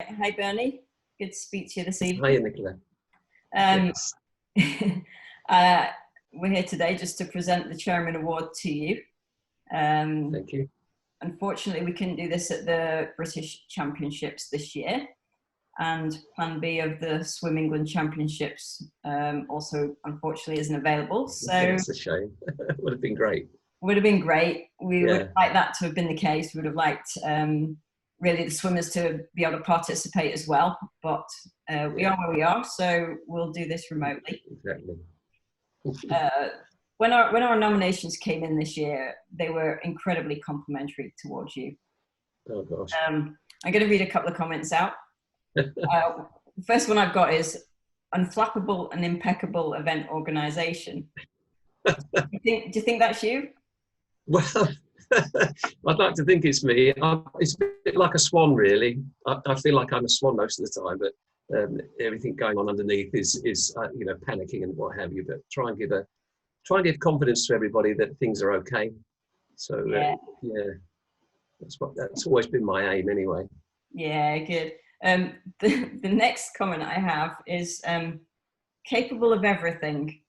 Hi, Bernie. Good to speak to you this evening. Hi, Nicola. Yes. We're here today just to present the Cherriman Award to you. Thank you. Unfortunately, we couldn't do this at the British Championships this year, and Plan B of the Swim England Championships also unfortunately isn't available. So it's a shame. Would have been great. Would have been great. We would like that to have been the case. We would have liked really the swimmers to be able to participate as well, but we are where we are, so we'll do this remotely. Exactly. When our nominations came in this year, they were incredibly complimentary towards you. Oh gosh. I'm going to read a couple of comments out. The first one I've got is unflappable and impeccable event organisation. Do you think that's you? Well, I'd like to think it's me. It's a bit like a swan, really. I feel like I'm a swan most of the time, but everything going on underneath is you know, panicking and what have you. But try and give confidence to everybody that things are okay. So that's always been my aim, anyway. Yeah, good. The next comment I have is capable of everything.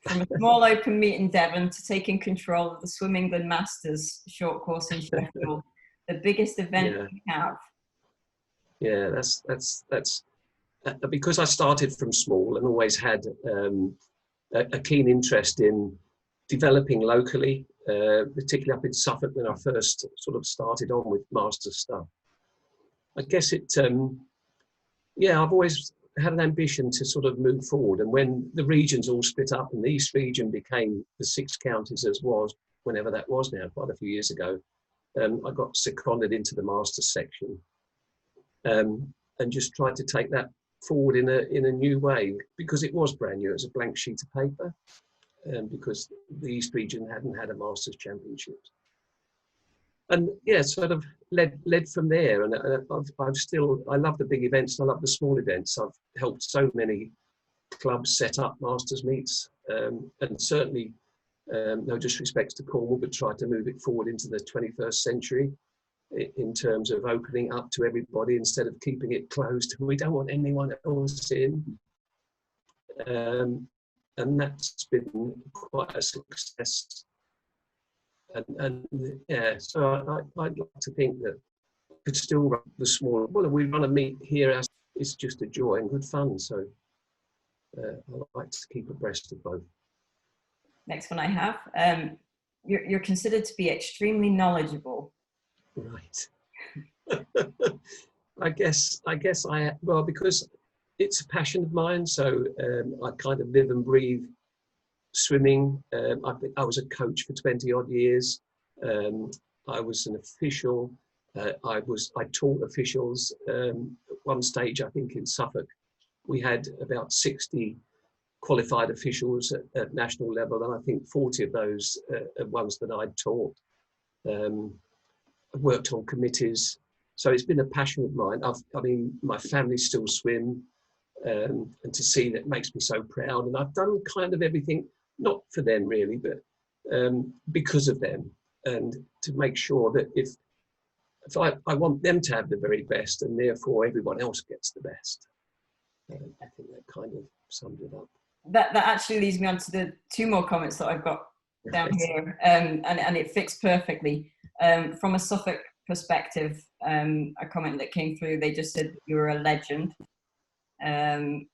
From a small open meet in Devon to taking control of the Swim England Masters short course in Sheffield, the biggest event we have. Yeah, that's because I started from small and always had a keen interest in developing locally, particularly up in Suffolk when I first sort of started on with Masters stuff. I guess I've always had an ambition to sort of move forward, and when the regions all split up and the East region became the 6 counties as was, whenever that was now, quite a few years ago, I got seconded into the Masters section and just tried to take that forward in a new way, because it was brand new. It was a blank sheet of paper, because the East region hadn't had a Masters Championships. And sort of led from there. And I love the big events. I love the small events. I've helped so many clubs set up Masters meets, and certainly, no disrespect to Cornwall, but tried to move it forward into the 21st century in terms of opening up to everybody instead of keeping it closed. We don't want anyone else in. And that's been quite a success. So I'd like to think that we could still run the smaller. Well, we run a meet here. It's just a joy and good fun. So I like to keep abreast of both. Next one I have. You're considered to be extremely knowledgeable. Right. I guess because it's a passion of mine. So I kind of live and breathe swimming. I was a coach for 20 odd years. I was an official. I taught officials. At one stage, I think in Suffolk, we had about 60 qualified officials at national level, and I think 40 of those are ones that I'd taught. I've worked on committees, so it's been a passion of mine. I mean, my family still swim, and to see that makes me so proud. And I've done kind of everything, not for them really, but because of them, and to make sure that if I want them to have the very best, and therefore everyone else gets the best. I think that kind of summed it up. That actually leads me on to the 2 more comments that I've got down here, and it fits perfectly. From a Suffolk perspective, a comment that came through, they just said you were a legend. And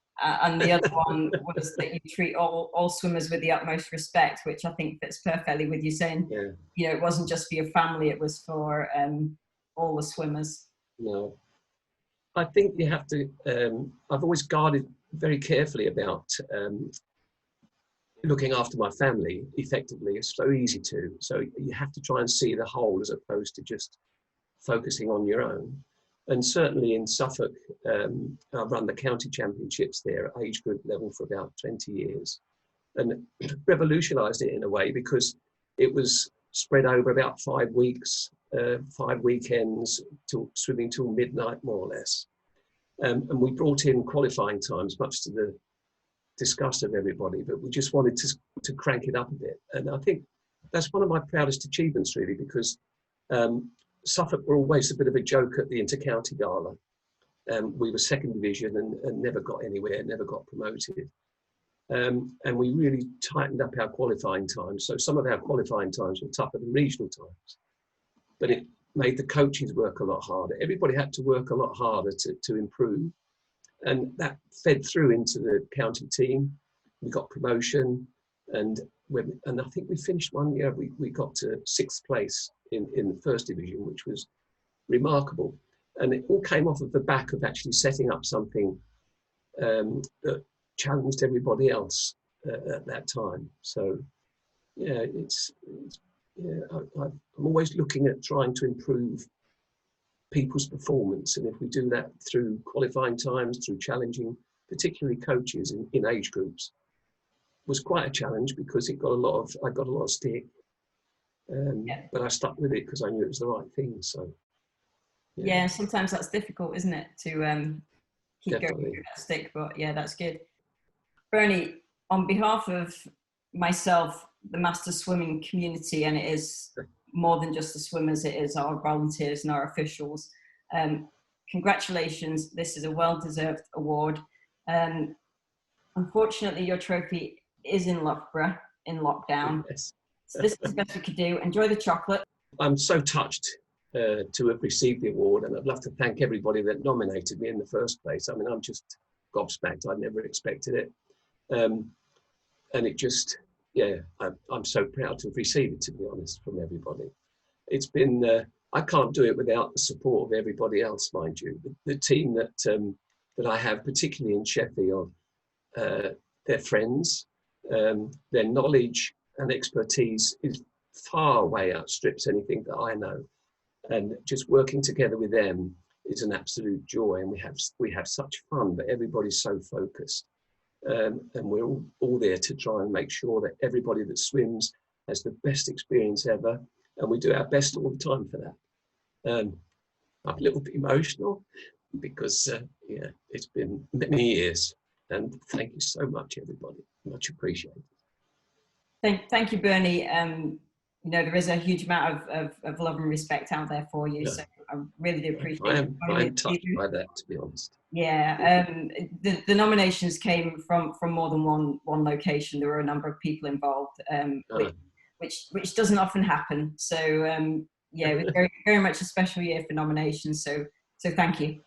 the other one was that you treat all swimmers with the utmost respect, which I think fits perfectly with you saying, you know, it wasn't just for your family, it was for all the swimmers. No, I think you have to, I've always guarded very carefully about looking after my family effectively. It's so easy to, so you have to try and see the whole as opposed to just focusing on your own. And certainly in Suffolk, I've run the county championships there at age group level for about 20 years, and revolutionised it in a way because it was spread over about 5 weeks, 5 weekends, swimming till midnight more or less. And we brought in qualifying times, much to the disgust of everybody, but we just wanted to crank it up a bit. And I think that's one of my proudest achievements really, because Suffolk were always a bit of a joke at the Inter-County Gala. We were second division and never got anywhere, never got promoted. And we really tightened up our qualifying times. So some of our qualifying times were tougher than regional times, but it made the coaches work a lot harder. Everybody had to work a lot harder to improve. And that fed through into the county team. We got promotion, and I think we finished one year, we got to 6th place in the first division, which was remarkable. And it all came off of the back of actually setting up something that challenged everybody else at that time. So yeah, I'm always looking at trying to improve people's performance, and if we do that through qualifying times, through challenging particularly coaches in age groups, was quite a challenge because I got a lot of stick, but I stuck with it because I knew it was the right thing. So yeah, sometimes that's difficult, isn't it, to keep definitely going through that stick, but yeah, that's good. Bernie, on behalf of myself, the master swimming community, and it is more than just the swimmers, it is our volunteers and our officials. Congratulations, this is a well-deserved award. Unfortunately, your trophy is in Loughborough, in lockdown. Yes. So this is the best we could do. Enjoy the chocolate. I'm so touched to have received the award, and I'd love to thank everybody that nominated me in the first place. I mean, I'm just gobsmacked. I never expected it. And it just, yeah, I'm so proud to have received it, to be honest, from everybody. It's been, I can't do it without the support of everybody else, mind you. The team that I have, particularly in Sheffield, their friends, their knowledge and expertise is far way outstrips anything that I know. And just working together with them is an absolute joy, and we have such fun, but everybody's so focused. And we're all there to try and make sure that everybody that swims has the best experience ever, and we do our best all the time for that. I'm a little bit emotional because yeah, it's been many years, and thank you so much, everybody. Much appreciated. Thank you, Bernie. You know, there is a huge amount of love and respect out there for you, so I really do appreciate it. I am touched by that, to be honest. Yeah, the nominations came from more than one location. There were a number of people involved, which doesn't often happen. So yeah, it was very much a special year for nominations. So thank you.